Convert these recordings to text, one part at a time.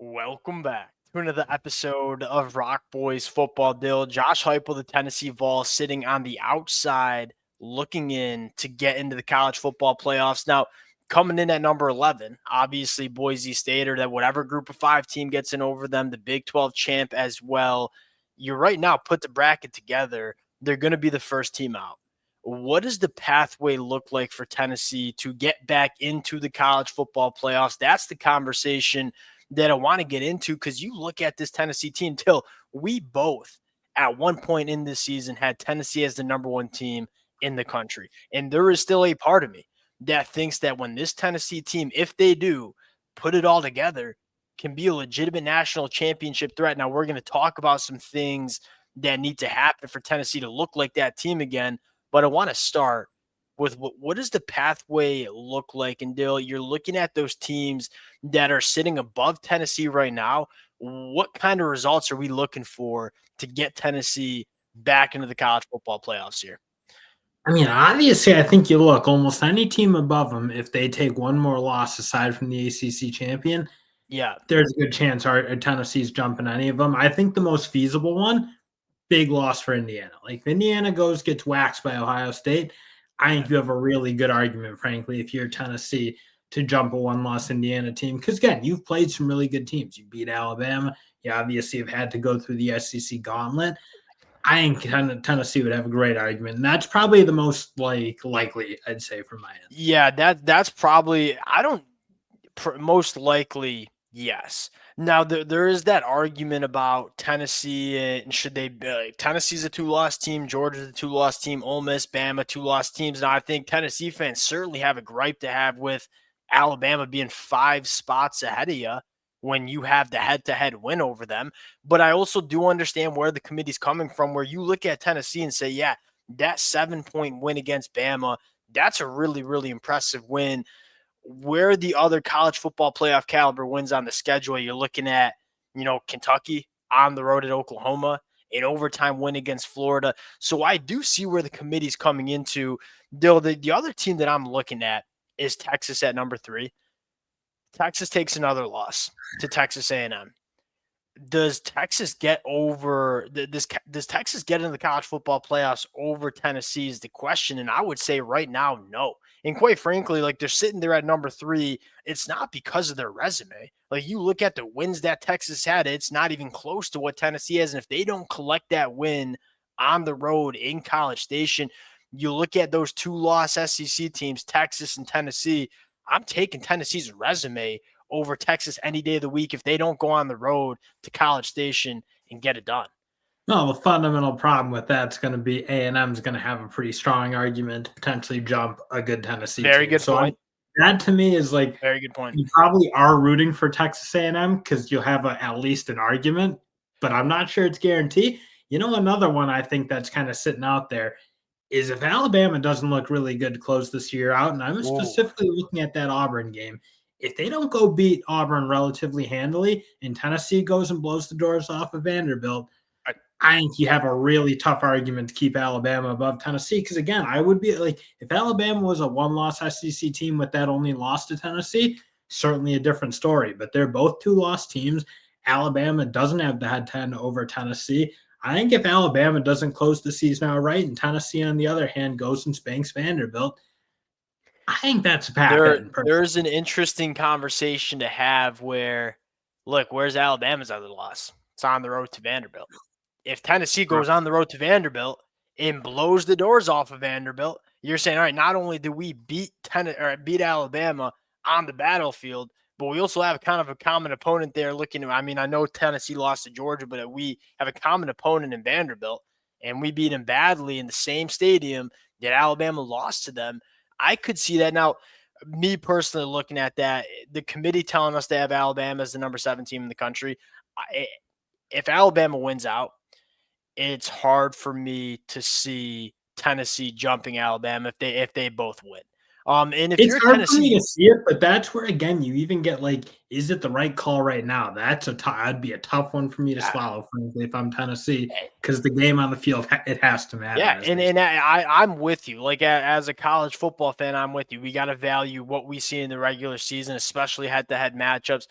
Welcome back to another episode of Rock Boys Football Deal. Josh Heupel, the Tennessee Vols, sitting on the outside, looking in to get into the college football playoffs. Now, coming in at number 11, obviously Boise State or that whatever group of five team gets in over them, the Big 12 champ as well. You right now put the bracket together, they're going to be the first team out. What does the pathway look like for Tennessee to get back into the college football playoffs? That's the conversation that I want to get into, because you look at this Tennessee team, till we both at one point in this season had Tennessee as the number one team in the country. And there is still a part of me that thinks that when this Tennessee team, if they do put it all together, can be a legitimate national championship threat. Now, we're going to talk about some things that need to happen for Tennessee to look like that team again. But I want to start with what does the pathway look like? And Dill, you're looking at those teams that are sitting above Tennessee right now. What kind of results are we looking for to get Tennessee back into the college football playoffs here? I mean, obviously, I think you look almost any team above them, if they take one more loss aside from the ACC champion, Yeah. there's a good chance our Tennessee's jumping any of them. I think the most feasible one, big loss for Indiana. Like, if Indiana gets waxed by Ohio State, I think you have a really good argument, frankly, if you're Tennessee, to jump a one-loss Indiana team. Because, again, you've played some really good teams. You beat Alabama. You obviously have had to go through the SEC gauntlet. I think Tennessee would have a great argument. And that's probably the most likely, I'd say, from my end. Yeah, that's probably most likely, yes. Now, there is that argument about Tennessee and should they be Tennessee's a two-loss team, Georgia's a two-loss team, Ole Miss, Bama, two-loss teams. Now, I think Tennessee fans certainly have a gripe to have with Alabama being 5 spots ahead of you when you have the head-to-head win over them. But I also do understand where the committee's coming from, where you look at Tennessee and say, yeah, that 7-point win against Bama, that's a really, really impressive win. Where the other college football playoff caliber wins on the schedule, you're looking at, Kentucky on the road at Oklahoma, an overtime win against Florida. So I do see where the committee's coming into. Though the other team that I'm looking at is Texas at number 3. Texas takes another loss to Texas A&M. Does Texas get over does Texas get into the college football playoffs over Tennessee is the question. And I would say right now, no. And quite frankly, like, they're sitting there at number 3. It's not because of their resume. Like, you look at the wins that Texas had, it's not even close to what Tennessee has. And if they don't collect that win on the road in College Station, you look at those 2-loss SEC teams, Texas and Tennessee. I'm taking Tennessee's resume over Texas any day of the week if they don't go on the road to College Station and get it done. No, the fundamental problem with that's going to be A&M's going to have a pretty strong argument to potentially jump a good Tennessee Very team. good point. That to me is like, very good point. You probably are rooting for Texas A&M because you'll have at least an argument, but I'm not sure it's guaranteed. Another one I think that's kind of sitting out there is if Alabama doesn't look really good to close this year out, and I'm specifically looking at that Auburn game, if they don't go beat Auburn relatively handily and Tennessee goes and blows the doors off of Vanderbilt, I think you have a really tough argument to keep Alabama above Tennessee. Because, again, I would be like, if Alabama was a one-loss SEC team with that only loss to Tennessee, certainly a different story. But they're both 2-loss teams. Alabama doesn't have the head-to-head over Tennessee. I think if Alabama doesn't close the season out right and Tennessee, on the other hand, goes and spanks Vanderbilt, I think that's a path. There's an interesting conversation to have where, look, where's Alabama's other loss? It's on the road to Vanderbilt. If Tennessee goes on the road to Vanderbilt and blows the doors off of Vanderbilt, you're saying, all right, not only do we beat Alabama on the battlefield, but we also have kind of a common opponent there I know Tennessee lost to Georgia, but we have a common opponent in Vanderbilt, and we beat them badly in the same stadium that Alabama lost to them. I could see that. Now, me personally looking at that, the committee telling us they have Alabama as the number 7 team in the country. If Alabama wins out, it's hard for me to see Tennessee jumping Alabama if they both win. And if it's you're hard Tennessee, for me to see it, but that's where, again, you even get is it the right call right now? That'd be a tough one for me to swallow, frankly, if I'm Tennessee, because the game on the field, it has to matter. Yeah, and I'm with you. Like, as a college football fan, I'm with you. We got to value what we see in the regular season, especially head-to-head matchups.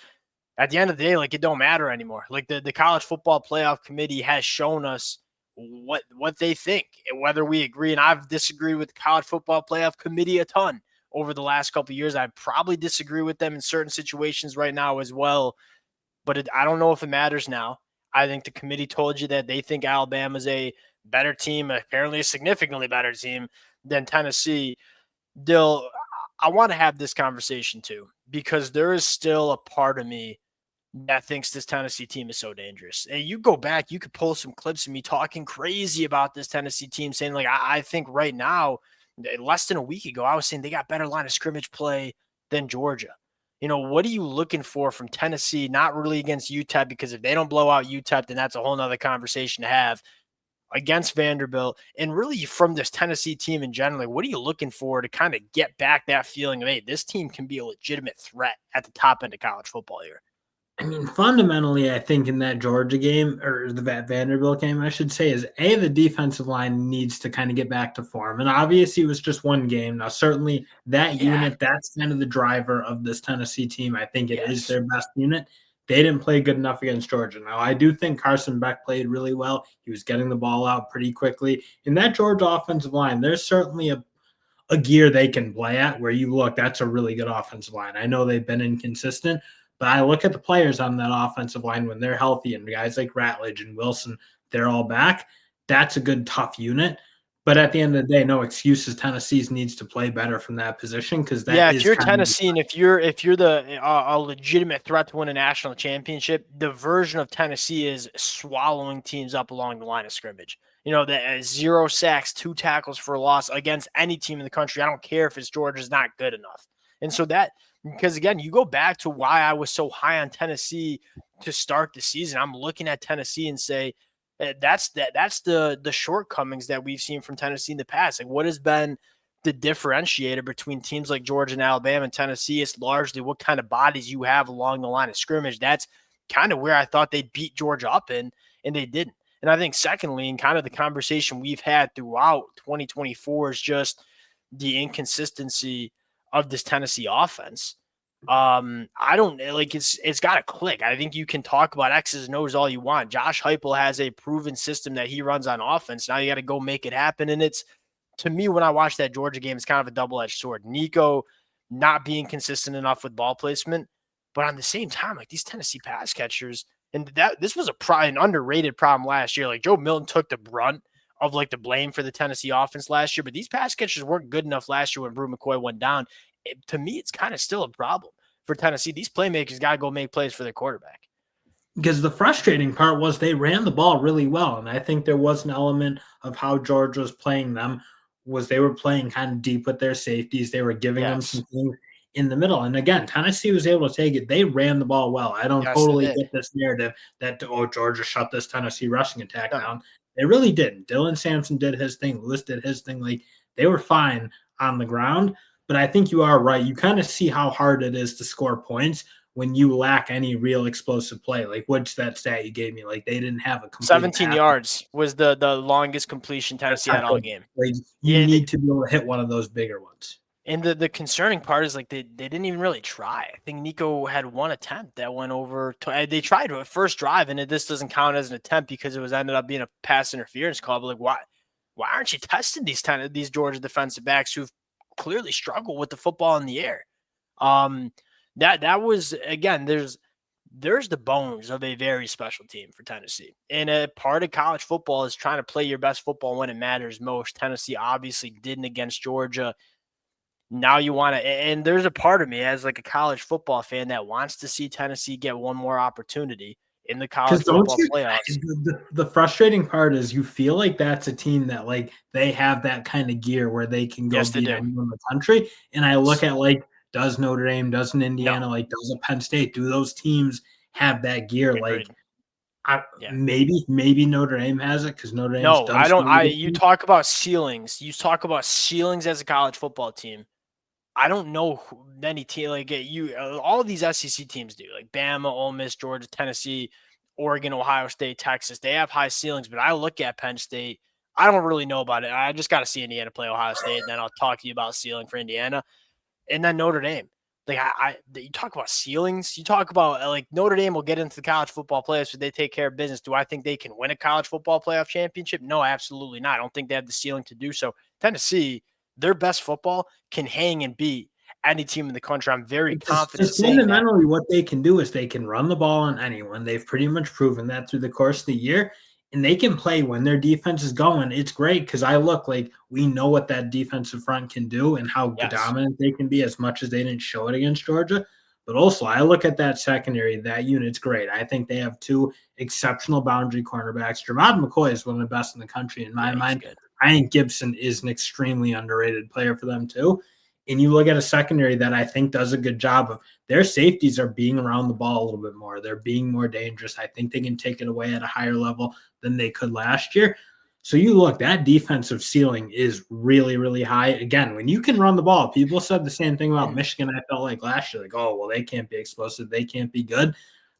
at the end of the day, like it don't matter anymore. Like the college football playoff committee has shown us what they think and whether we agree. And I've disagreed with the college football playoff committee a ton over the last couple of years. I probably disagree with them in certain situations right now as well. But I don't know if it matters now. I think the committee told you that they think Alabama's a better team, apparently a significantly better team than Tennessee. Dill, I want to have this conversation too, because there is still a part of me that thinks this Tennessee team is so dangerous. And you go back, you could pull some clips of me talking crazy about this Tennessee team, saying, like, I think right now, less than a week ago, I was saying they got better line of scrimmage play than Georgia. What are you looking for from Tennessee? Not really against UTEP, because if they don't blow out UTEP, then that's a whole nother conversation to have against Vanderbilt. And really from this Tennessee team in general, like, what are you looking for to kind of get back that feeling of, hey, this team can be a legitimate threat at the top end of college football here? I mean, fundamentally, I think in that Georgia game or the Vanderbilt game, I should say, is the defensive line needs to kind of get back to form. And obviously, it was just one game. Now, certainly that Yeah. unit, that's kind of the driver of this Tennessee team. I think it is Yes. their best unit. They didn't play good enough against Georgia. Now, I do think Carson Beck played really well. He was getting the ball out pretty quickly. In that Georgia offensive line, there's certainly a gear they can play at where you look, that's a really good offensive line. I know they've been inconsistent, but I look at the players on that offensive line when they're healthy and guys like Ratledge and Wilson, they're all back. That's a good, tough unit. But at the end of the day, no excuses. Tennessee needs to play better from that position because Yeah, that if is you're kind of Tennessee and if you're the a legitimate threat to win a national championship, the version of Tennessee is swallowing teams up along the line of scrimmage. The 0 sacks, 2 tackles for a loss against any team in the country. I don't care if it's Georgia's not good enough. And so that, because again, you go back to why I was so high on Tennessee to start the season. I'm looking at Tennessee and say that's the shortcomings that we've seen from Tennessee in the past. Like, what has been the differentiator between teams like Georgia and Alabama and Tennessee is largely what kind of bodies you have along the line of scrimmage. That's kind of where I thought they'd beat Georgia up in, and they didn't. And I think secondly, and kind of the conversation we've had throughout 2024 is just the inconsistency of this Tennessee offense. I don't like it's got to click. I think you can talk about X's and O's all you want. Josh Heupel has a proven system that he runs on offense. Now you got to go make it happen, and it's, to me, when I watch that Georgia game, it's kind of a double-edged sword. Nico not being consistent enough with ball placement, but on the same time, like these Tennessee pass catchers, and this was an underrated problem last year. Like Joe Milton took the brunt of like the blame for the Tennessee offense last year, but these pass catchers weren't good enough last year when Brew McCoy went down. To me, it's kind of still a problem for Tennessee. These playmakers got to go make plays for their quarterback. because the frustrating part was they ran the ball really well. And I think there was an element of how Georgia was playing them was they were playing kind of deep with their safeties. They were giving them Yes. some things in the middle. And again, Tennessee was able to take it. They ran the ball well. I don't Yes, they totally did. get this narrative that, oh, Georgia shut this Tennessee rushing attack No. down. They really didn't. Dylan Sampson did his thing. Lewis did his thing. Like they were fine on the ground. But I think you are right. You kind of see how hard it is to score points when you lack any real explosive play. Like what's that stat you gave me? Like they didn't have a completed 17 pass. yards was the longest completion That's Tennessee not had all good. game. Like you Yeah, need to be able to hit one of those bigger ones. and the concerning part is like they didn't even really try. I think Nico had one attempt that went over. They tried to a first drive, and this doesn't count as an attempt because it was ended up being a pass interference call. But like, why aren't you testing these Georgia defensive backs who've clearly struggled with the football in the air? Um, that was, again, there's the bones of a very special team for Tennessee. And a part of college football is trying to play your best football when it matters most. Tennessee obviously didn't against Georgia. Now you want to, and there's a part of me as like a college football fan that wants to see Tennessee get one more opportunity in the Because college don't football you? playoffs. The frustrating part is you feel like that's a team that like they have that kind of gear where they can go Yes, they beat do. anyone in the country. And I look at like does Notre Dame, doesn't No, Indiana, like does a Penn State, do those teams have that gear? Like agreed. Yeah. maybe Notre Dame has it because Notre Dame's No, done I some don't. really good You things. talk about ceilings. You talk about ceilings as a college football team. I don't know many teams like all of these SEC teams do, like Bama, Ole Miss, Georgia, Tennessee, Oregon, Ohio State, Texas. They have high ceilings, but I look at Penn State. I don't really know about it. I just got to see Indiana play Ohio State, and then I'll talk to you about ceiling for Indiana. And then Notre Dame. Like you talk about ceilings. You talk about like Notre Dame will get into the college football playoffs if they take care of business. Do I think they can win a college football playoff championship? No, absolutely not. I don't think they have the ceiling to do so. Tennessee, their best football can hang and beat any team in the country. I'm very confident Just saying that. fundamentally, what they can do is they can run the ball on anyone. They've pretty much proven that through the course of the year, and they can play when their defense is going. It's great because I look like we know what that defensive front can do and how Yes, dominant they can be, as much as they didn't show it against Georgia. But also, I look at that secondary. That unit's great. I think they have two exceptional boundary cornerbacks. Jermod McCoy is one of the best in the country in my yeah, he's mind. good. I think Gibson is an extremely underrated player for them too. And you look at a secondary that I think does a good job of their safeties are being around the ball a little bit more. They're being more dangerous. I think they can take it away at a higher level than they could last year. So you look, that defensive ceiling is really, really high. Again, when you can run the ball, people said the same thing about And Michigan. I felt like last year, like, oh, well, they can't be explosive. They can't be good.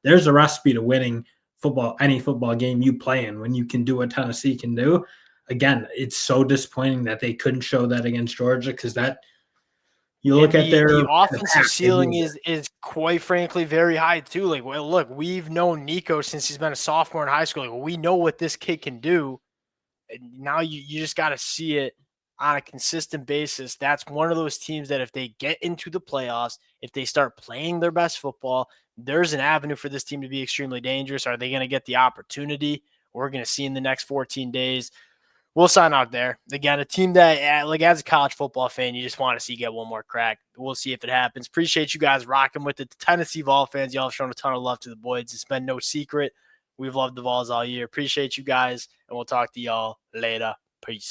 There's a recipe to winning football, any football game you play in when you can do what Tennessee can do. Again, it's so disappointing that they couldn't show that against Georgia because that you look And at the their offensive pack, they ceiling moved it. is quite frankly very high too. Like, well, look, we've known Nico since he's been a sophomore in high school. Like, we know what this kid can do. And now you just got to see it on a consistent basis. That's one of those teams that if they get into the playoffs, if they start playing their best football, there's an avenue for this team to be extremely dangerous. Are they going to get the opportunity? We're going to see in the next 14 days. We'll sign out there. Again, a team that, like, as a college football fan, you just want to see get one more crack. We'll see if it happens. Appreciate you guys rocking with it. The Tennessee Vols fans, y'all have shown a ton of love to the boys. It's been no secret. We've loved the Vols all year. Appreciate you guys, and we'll talk to y'all later.